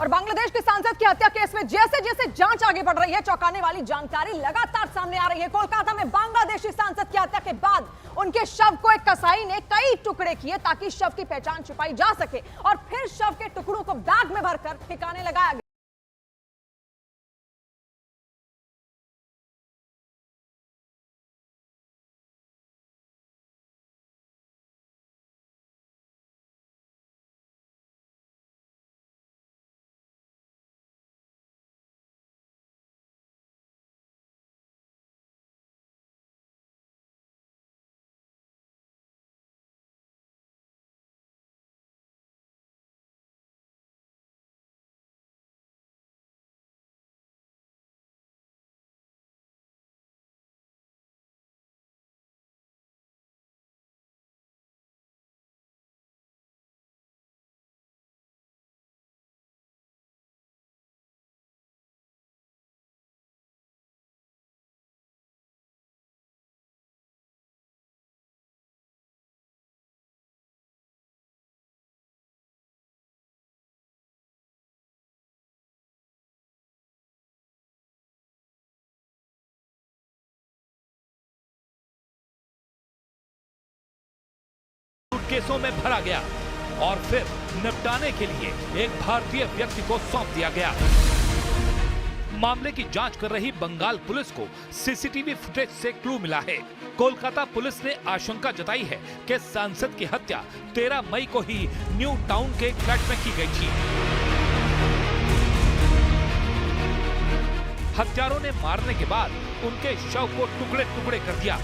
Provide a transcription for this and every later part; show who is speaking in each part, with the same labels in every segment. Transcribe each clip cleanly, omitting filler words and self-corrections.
Speaker 1: और बांग्लादेश के सांसद की हत्या केस में जैसे जैसे जांच आगे बढ़ रही है, चौंकाने वाली जानकारी लगातार सामने आ रही है। कोलकाता में बांग्लादेशी सांसद की हत्या के बाद उनके शव को एक कसाई ने कई टुकड़े किए ताकि शव की पहचान छिपाई जा सके और फिर शव के टुकड़ों को बैग में भरकर ठिकाने लगाया गया।
Speaker 2: केसों में भरा गया और फिर निपटाने के लिए एक भारतीय व्यक्ति को सौंप दिया गया। मामले की जांच कर रही बंगाल पुलिस को सीसीटीवी फुटेज से क्लू मिला है। कोलकाता पुलिस ने आशंका जताई है कि सांसद की हत्या 13 मई को ही न्यू टाउन के एक फ्लैट में की गई थी। हत्यारों ने मारने के बाद उनके शव को टुकड़े टुकड़े कर दिया।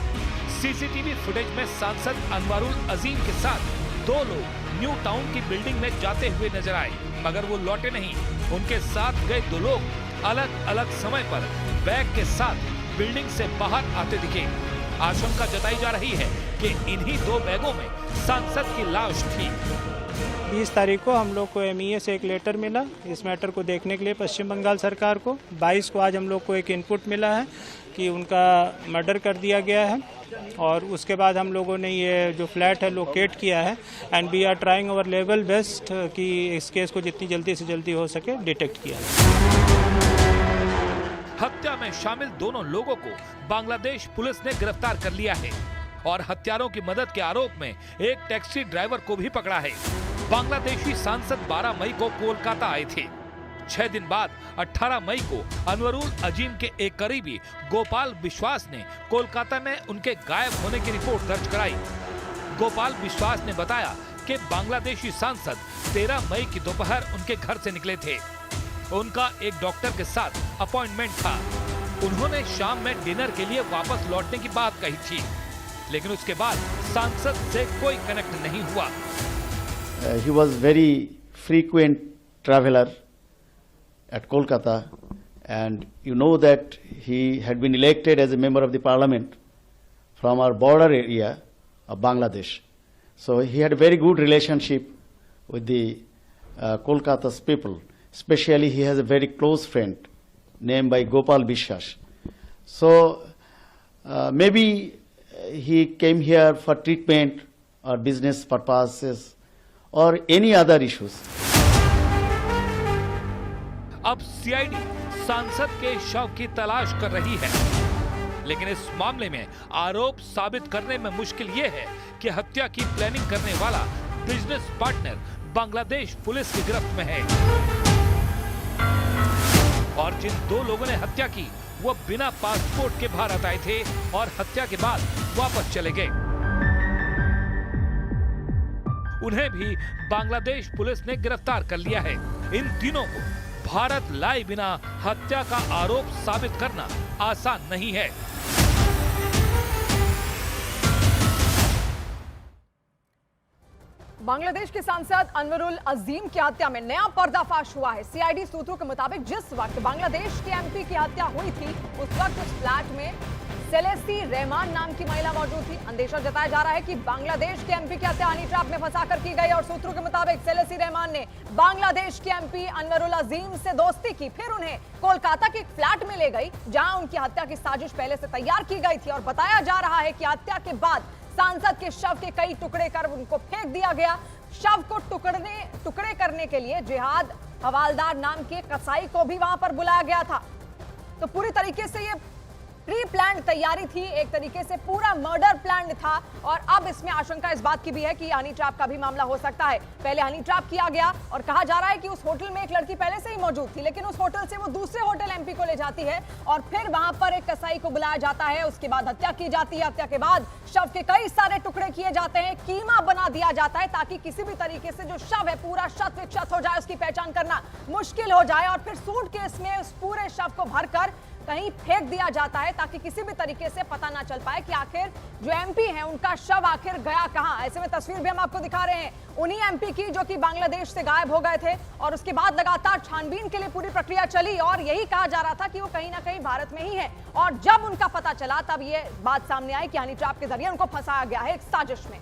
Speaker 2: सीसीटीवी फुटेज में सांसद अनवरुल अजीम के साथ 2 लोग न्यू टाउन की बिल्डिंग में जाते हुए नजर आए, मगर वो लौटे नहीं। उनके साथ गए 2 लोग अलग अलग समय पर बैग के साथ बिल्डिंग से बाहर आते दिखे। आशंका जताई जा रही है कि इन्हीं 2 बैगों में सांसद की लाश थी।
Speaker 3: 20 तारीख को हम लोग को एमईए से एक लेटर मिला इस मैटर को देखने के लिए पश्चिम बंगाल सरकार को। 22 को आज हम लोग को एक इनपुट मिला है कि उनका मर्डर कर दिया गया है और उसके बाद हम लोगों ने ये जो फ्लैट है लोकेट किया है and we are trying our level best कि इस केस को जितनी जल्दी से जल्दी हो सके डिटेक्ट किया।
Speaker 2: हत्या में शामिल दोनों लोगों को बांग्लादेश पुलिस ने गिरफ्तार कर लिया है और हत्यारों की मदद के आरोप में एक टैक्सी ड्राइवर को भी पकड़ा है। बांग्लादेशी सांसद 12 मई को कोलकाता आए थे। 6 दिन बाद 18 मई को अनवरुल अजीम के एक करीबी गोपाल विश्वास ने कोलकाता में उनके गायब होने की रिपोर्ट दर्ज कराई। गोपाल विश्वास ने बताया कि बांग्लादेशी सांसद 13 मई की दोपहर उनके घर से निकले थे। उनका एक डॉक्टर के साथ अपॉइंटमेंट था। उन्होंने शाम में डिनर के लिए वापस लौटने की बात कही थी, लेकिन उसके बाद सांसद से कोई कनेक्ट नहीं हुआ।
Speaker 4: He was very frequent traveler at Kolkata, and you know that he had been elected as a member of the parliament from our border area of Bangladesh. So he had a very good relationship with the Kolkata's people. Especially he has a very close friend named by Gopal Bishwas. So maybe he came here for treatment or business purposes or any other issues.
Speaker 2: अब CID सांसद के शव की तलाश कर रही है, लेकिन इस मामले में आरोप साबित करने में मुश्किल ये है कि हत्या की प्लानिंग करने वाला बिजनेस पार्टनर बांग्लादेश पुलिस की गिरफ्त में है और जिन 2 लोगों ने हत्या की वो बिना पासपोर्ट के भारत आए थे और हत्या के बाद वापस चले गए। उन्हें भी बांग्लादेश पुलिस ने गिरफ्तार कर लिया है। इन तीनों को भारत लाए बिना हत्या का आरोप साबित करना आसान नहीं है।
Speaker 1: बांग्लादेश के सांसद अनवरुल अजीम की हत्या में नया पर्दाफाश हुआ है। सीआईडी सूत्रों के मुताबिक जिस वक्त बांग्लादेश के एमपी की हत्या हुई थी उस वक्त उस फ्लैट में सेलेसी रहमान नाम की महिला मौजूद थी। अंदेशा जताया जा रहा है कि बांग्लादेश के एमपी की हत्या हनी ट्रैप में फंसाकर की गई और सूत्रों के मुताबिक सेलेसी रहमान ने बांग्लादेश के एमपी अनवरुल अजीम से दोस्ती की, फिर उन्हें कोलकाता के एक फ्लैट में ले गई जहां उनकी हत्या की साजिश पहले से तैयार की गई थी और बताया जा रहा है कि हत्या के बाद सांसद के शव के कई टुकड़े कर उनको फेंक दिया गया। शव को टुकड़े करने के लिए जिहाद हवालदार नाम के कसाई को भी वहां पर बुलाया गया था। तो पूरी तरीके से ये प्री प्लान तैयारी थी, एक तरीके से पूरा मर्डर प्लान था। और अब इसमें आशंका इस बात की भी है कि हनी ट्रैप का भी मामला हो सकता है। पहले हनी ट्रैप किया गया और कहा जा रहा है कि उस होटल में एक लड़की पहले से ही मौजूद थी, लेकिन उस होटल से वो दूसरे होटल एमपी को ले जाती है और फिर वहां पर एक कसाई को बुलाया जाता है। उसके बाद हत्या की जाती है। हत्या के बाद शव के कई सारे टुकड़े किए जाते हैं, कीमा बना दिया जाता है ताकि किसी भी तरीके से जो शव है पूरा शत विक्षत हो जाए, उसकी पहचान करना मुश्किल हो जाए। और फिर सूटकेस में उस पूरे शव को भरकर कहीं फेंक दिया जाता है ताकि किसी भी तरीके से पता ना चल पाए कि आखिर जो एमपी हैं उनका शव आखिर गया कहां। ऐसे में तस्वीर भी हम आपको दिखा रहे हैं उन्हीं एमपी की जो कि बांग्लादेश से गायब हो गए थे। और उसके बाद लगातार छानबीन के लिए पूरी प्रक्रिया चली और यही कहा जा रहा था कि वो कहीं ना कहीं भारत में ही है। और जब उनका पता चला तब ये बात सामने आई कि हनी ट्रैप के जरिए उनको फंसाया गया है एक साजिश में।